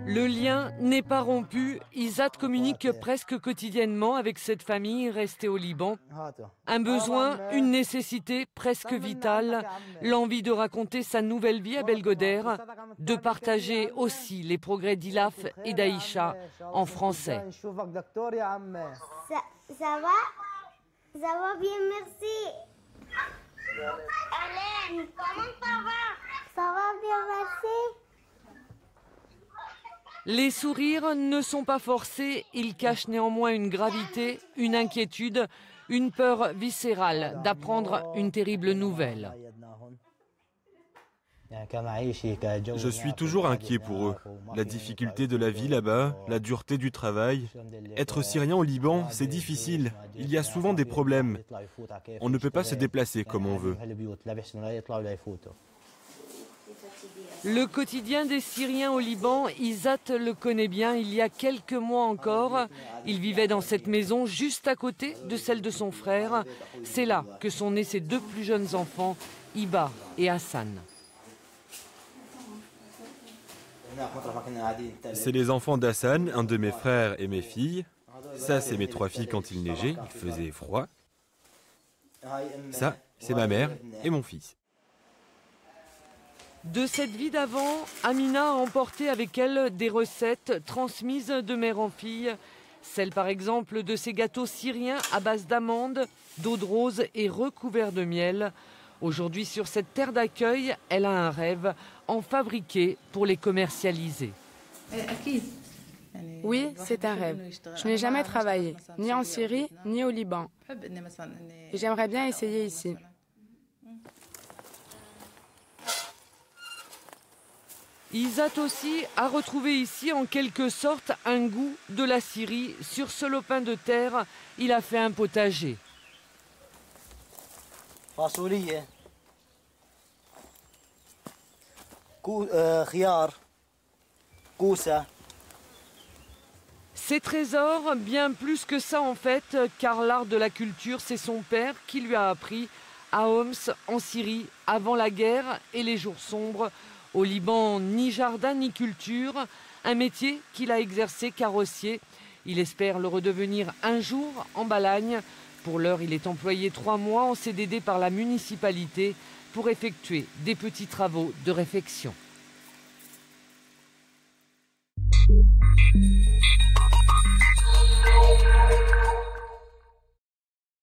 Le lien n'est pas rompu. Izzat communique presque quotidiennement avec cette famille restée au Liban. Un besoin, une nécessité presque vitale, l'envie de raconter sa nouvelle vie à Belgodere, de partager aussi les progrès d'Ilaf et d'Aïcha en français. Ça va? Ça va bien, merci. Hélène, comment ça va? Ça va bien, merci. Les sourires ne sont pas forcés, ils cachent néanmoins une gravité, une inquiétude, une peur viscérale d'apprendre une terrible nouvelle. Je suis toujours inquiet pour eux. La difficulté de la vie là-bas, la dureté du travail. Être syrien au Liban, c'est difficile. Il y a souvent des problèmes. On ne peut pas se déplacer comme on veut. Le quotidien des Syriens au Liban, Izzat le connaît bien. Il y a quelques mois encore, il vivait dans cette maison juste à côté de celle de son frère. C'est là que sont nés ses deux plus jeunes enfants, Iba et Hassan. C'est les enfants d'Hassan, un de mes frères et mes filles. Ça, c'est mes trois filles quand il neigeait, il faisait froid. Ça, c'est ma mère et mon fils. De cette vie d'avant, Amina a emporté avec elle des recettes transmises de mère en fille. Celle par exemple de ces gâteaux syriens à base d'amandes, d'eau de rose et recouverts de miel. Aujourd'hui, sur cette terre d'accueil, elle a un rêve, en fabriquer pour les commercialiser. Oui, c'est un rêve. Je n'ai jamais travaillé, ni en Syrie, ni au Liban. Et j'aimerais bien essayer ici. Izzat aussi a retrouvé ici en quelque sorte un goût de la Syrie. Sur ce lopin de terre, il a fait un potager. Ces trésors, bien plus que ça en fait, car l'art de la culture, c'est son père qui lui a appris à Homs, en Syrie, avant la guerre et les jours sombres. Au Liban, ni jardin ni culture, un métier qu'il a exercé carrossier. Il espère le redevenir un jour en Balagne. Pour l'heure, il est employé 3 mois en CDD par la municipalité pour effectuer des petits travaux de réfection.